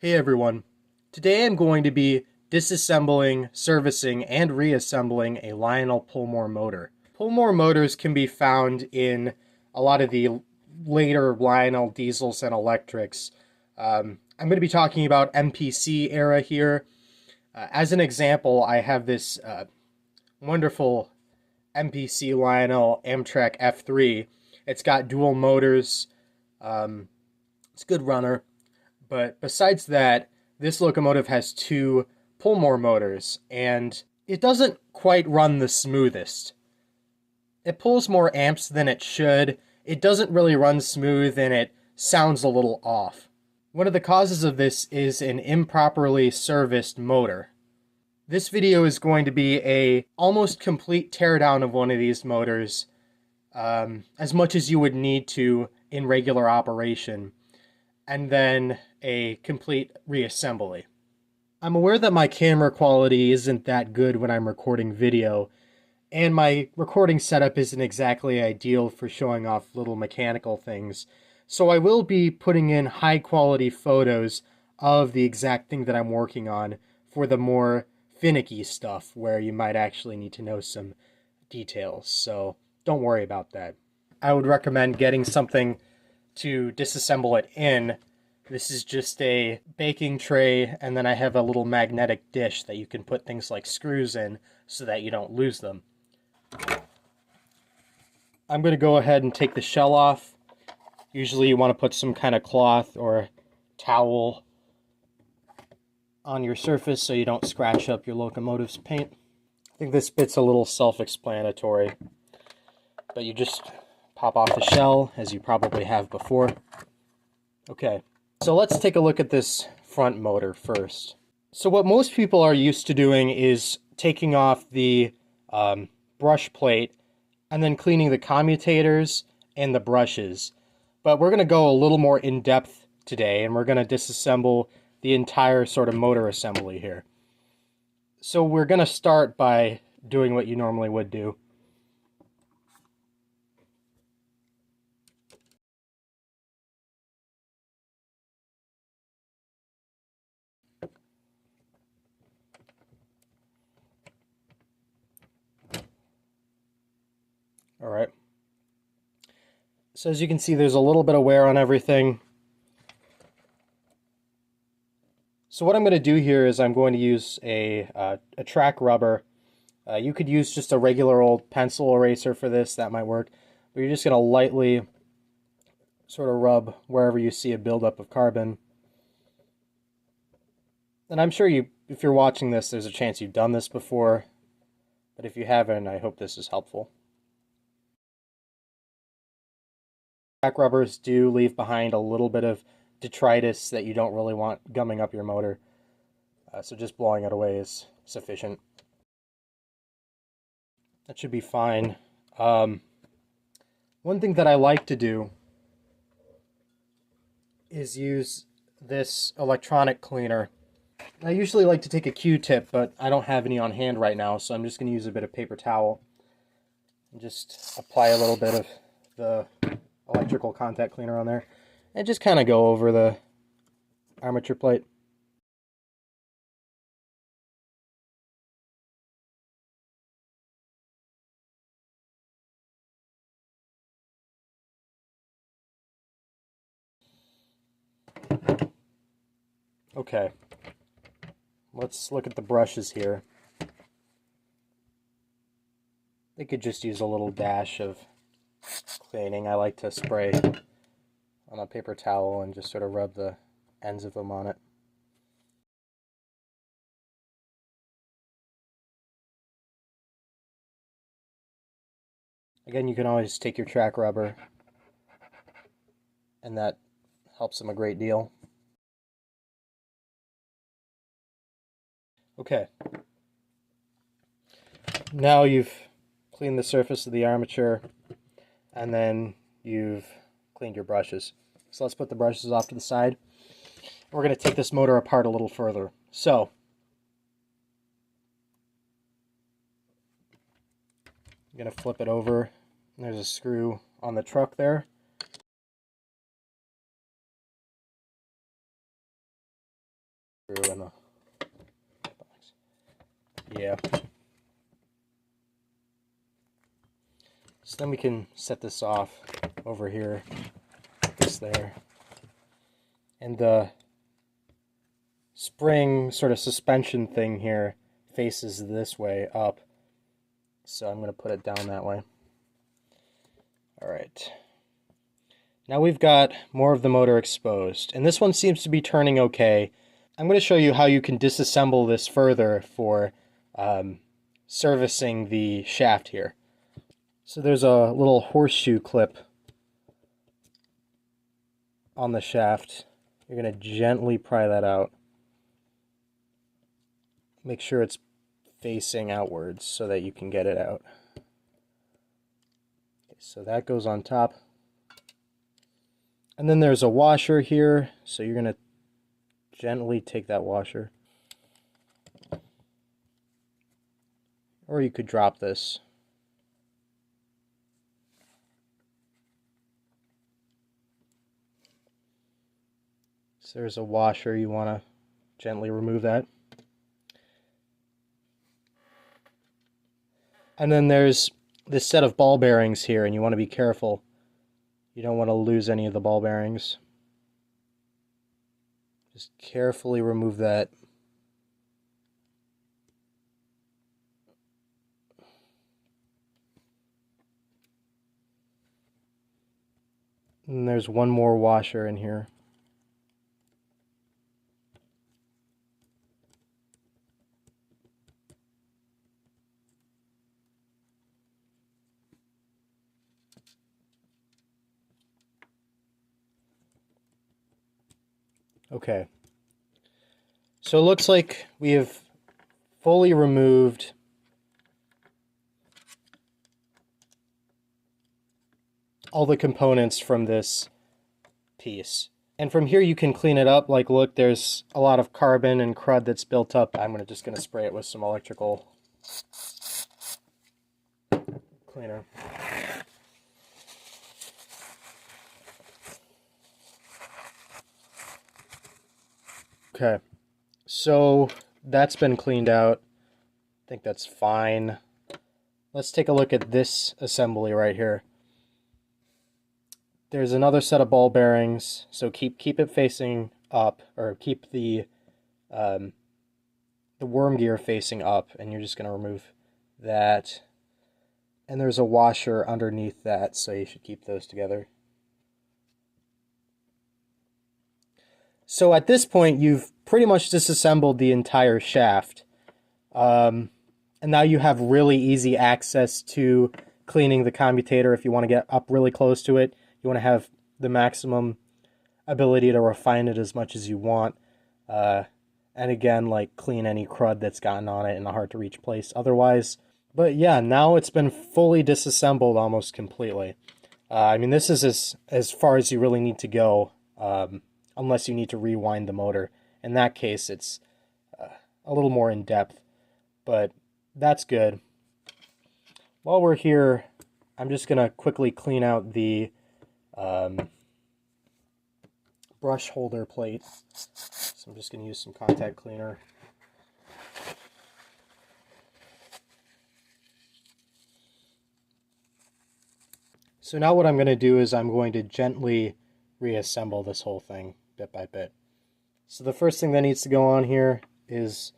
Hey everyone, today I'm going to be disassembling, servicing, and reassembling a Lionel Pullmor motor. Pullmor motors can be found in a lot of the later Lionel diesels and electrics. I'm going to be talking about MPC era here. As an example, I have this wonderful MPC Lionel Amtrak F3. It's got dual motors. It's a good runner. But besides that, this locomotive has two Pullmor motors, and it doesn't quite run the smoothest. It pulls more amps than it should. It doesn't really run smooth, and it sounds a little off. One of the causes of this is an improperly serviced motor. This video is going to be a almost complete teardown of one of these motors, as much as you would need to in regular operation, and then a complete reassembly. I'm aware that my camera quality isn't that good when I'm recording video, and my recording setup isn't exactly ideal for showing off little mechanical things, so I will be putting in high quality photos of the exact thing that I'm working on for the more finicky stuff where you might actually need to know some details, so don't worry about that. I would recommend getting something to disassemble it in. This is just a baking tray, and then I have a little magnetic dish that you can put things like screws in so that you don't lose them. I'm going to go ahead and take the shell off. Usually you want to put some kind of cloth or towel on your surface so you don't scratch up your locomotive's paint. I think this bit's a little self-explanatory, but you just pop off the shell, as you probably have before. Okay, so let's take a look at this front motor first. So what most people are used to doing is taking off the brush plate and then cleaning the commutators and the brushes. But we're going to go a little more in depth today, and we're going to disassemble the entire sort of motor assembly here. So we're going to start by doing what you normally would do. All right. So as you can see, there's a little bit of wear on everything. So what I'm going to do here is I'm going to use a track rubber. You could use just a regular old pencil eraser for this, that might work. But you're just going to lightly sort of rub wherever you see a buildup of carbon. And I'm sure if you're watching this, there's a chance you've done this before. But if you haven't, I hope this is helpful. Track rubbers do leave behind a little bit of detritus that you don't really want gumming up your motor. So just blowing it away is sufficient. That should be fine. One thing that I like to do is use this electronic cleaner. I usually like to take a Q-tip, but I don't have any on hand right now, so I'm just going to use a bit of paper towel and just apply a little bit of the electrical contact cleaner on there and just kind of go over the armature plate. Okay, let's look at the brushes here. They could just use a little dash of cleaning. I like to spray on a paper towel and just sort of rub the ends of them on it. Again, you can always take your track rubber, and that helps them a great deal. Okay. Now you've cleaned the surface of the armature, and then you've cleaned your brushes. So let's put the brushes off to the side. We're going to take this motor apart a little further. So, I'm going to flip it over. There's a screw on the truck there. screw in the box. Yeah. So then we can set this off over here, put this there. And the spring sort of suspension thing here faces this way up. So I'm going to put it down that way. Alright. Now we've got more of the motor exposed. And this one seems to be turning okay. I'm going to show you how you can disassemble this further for servicing the shaft here. So there's a little horseshoe clip on the shaft. You're going to gently pry that out. Make sure it's facing outwards so that you can get it out. Okay, so that goes on top. And then there's a washer here, so you're going to gently take that washer. Or you could drop this. So there's a washer, you want to gently remove that. And then there's this set of ball bearings here, and you want to be careful. You don't want to lose any of the ball bearings. Just carefully remove that. And there's one more washer in here. Okay, so it looks like we have fully removed all the components from this piece. And from here you can clean it up. Like, look, there's a lot of carbon and crud that's built up. I'm just going to spray it with some electrical cleaner. Okay, so that's been cleaned out. I think that's fine. Let's take a look at this assembly right here. There's another set of ball bearings, so keep it facing up, or keep the worm gear facing up, and you're just going to remove that. And there's a washer underneath that, so you should keep those together. So at this point, you've pretty much disassembled the entire shaft. And now you have really easy access to cleaning the commutator if you want to get up really close to it. You want to have the maximum ability to refine it as much as you want. And again, like, clean any crud that's gotten on it in a hard to reach place otherwise. But yeah, now it's been fully disassembled almost completely. I mean, this is as far as you really need to go. Unless you need to rewind the motor. In that case, it's a little more in depth, but that's good. While we're here, I'm just going to quickly clean out the brush holder plate. So I'm just going to use some contact cleaner. So now what I'm going to do is I'm going to gently reassemble this whole thing bit by bit. So the first thing that needs to go on here is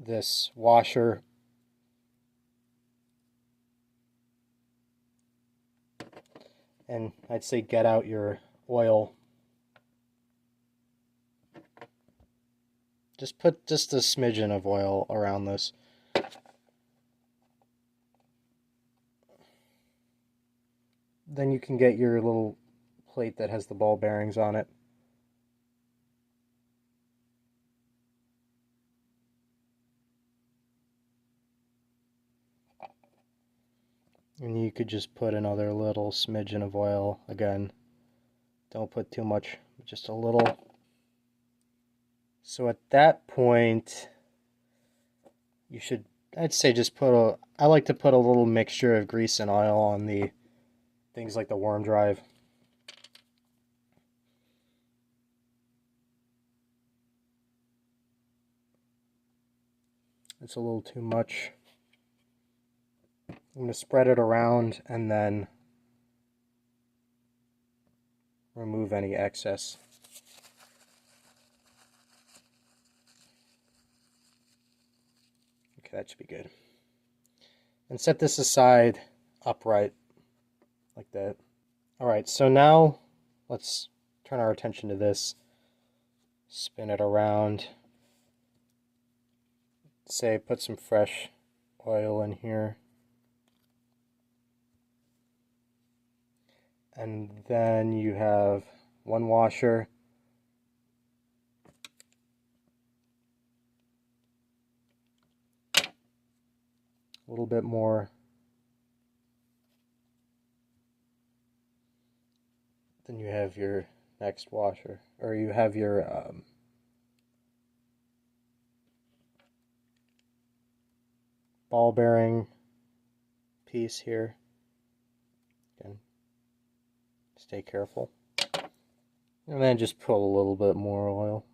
this washer. And I'd say get out your oil. Just put just a smidgen of oil around this. Then you can get your little plate that has the ball bearings on it. And you could just put another little smidgen of oil. Again, don't put too much, just a little. So at that point, you should, I'd say just I like to put a little mixture of grease and oil on the things like the worm drive. It's a little too much. I'm going to spread it around and then remove any excess. Okay, that should be good. And set this aside upright like that. Alright, so now let's turn our attention to this. Spin it around. Say, put some fresh oil in here. And then you have one washer. A little bit more. Then you have your next washer, or you have your ball bearing piece here. Again, stay careful. And then just put a little bit more oil.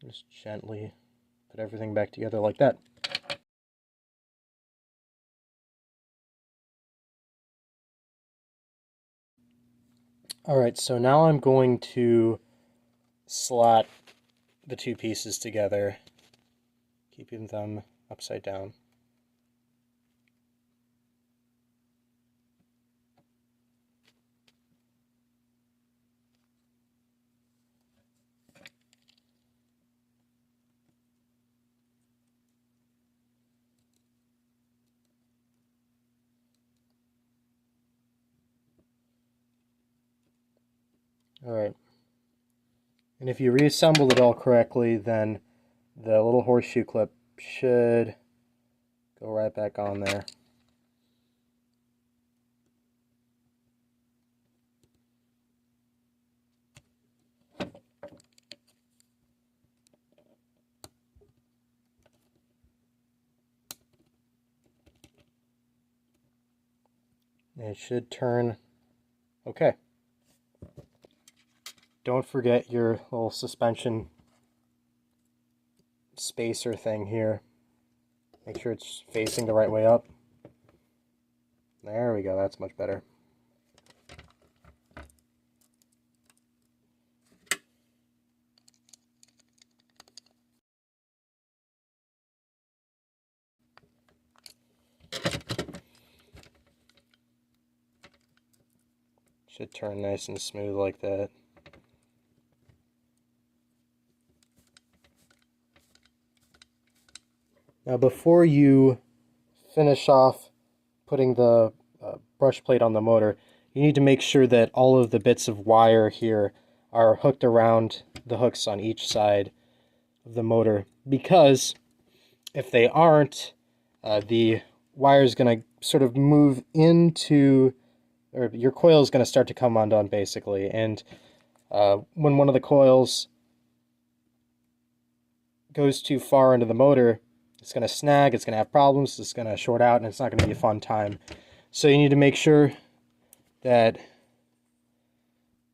Just gently put everything back together like that. Alright, so now I'm going to slot the two pieces together, keeping them upside down. Alright, and if you reassembled it all correctly, then the little horseshoe clip should go right back on there. And it should turn okay. Don't forget your little suspension spacer thing here. Make sure it's facing the right way up. There we go, that's much better. Should turn nice and smooth like that. Now before you finish off putting the brush plate on the motor, you need to make sure that all of the bits of wire here are hooked around the hooks on each side of the motor, because if they aren't, the wire is going to sort of move into, or your coil is going to start to come undone basically, and when one of the coils goes too far into the motor, it's going to snag, it's going to have problems, it's going to short out, and it's not going to be a fun time. So you need to make sure that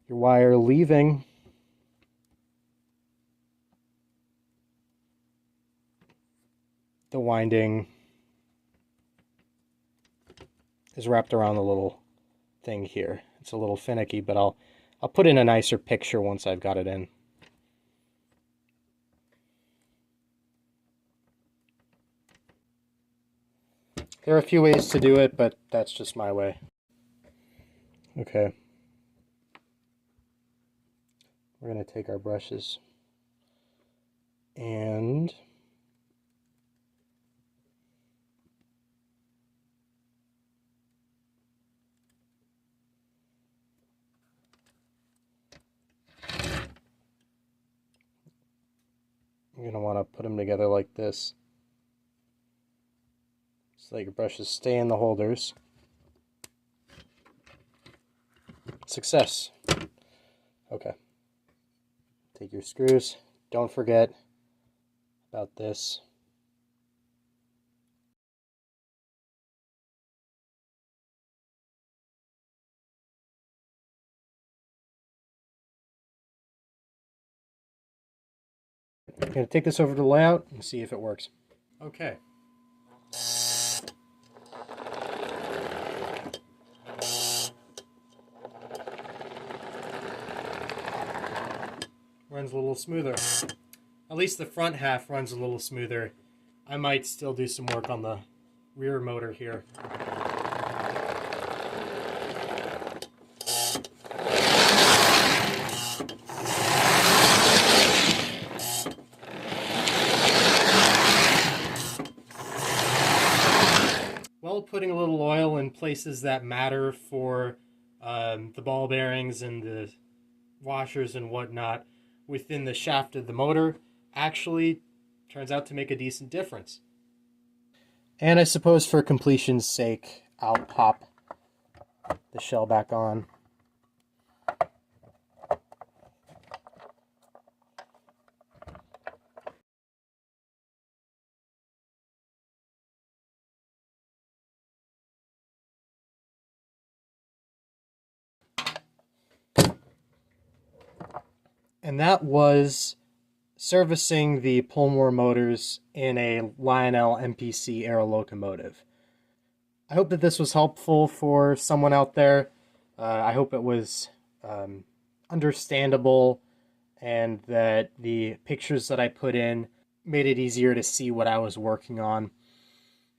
your wire leaving the winding is wrapped around the little thing here. It's a little finicky, but I'll put in a nicer picture once I've got it in. There are a few ways to do it, but that's just my way. Okay. We're going to take our brushes and you're going to want to put them together like this, so that your brushes stay in the holders. Success. Okay. Take your screws. Don't forget about this. I'm going to take this over to the layout and see if it works. Okay. Runs a little smoother. At least the front half runs a little smoother. I might still do some work on the rear motor here. Well, putting a little oil in places that matter for the ball bearings and the washers and whatnot within the shaft of the motor actually turns out to make a decent difference. And I suppose for completion's sake, I'll pop the shell back on. And that was servicing the Pullmor motors in a Lionel MPC era locomotive. I hope that this was helpful for someone out there. I hope it was understandable and that the pictures that I put in made it easier to see what I was working on.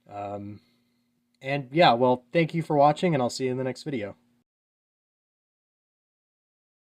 And yeah, well, thank you for watching, and I'll see you in the next video.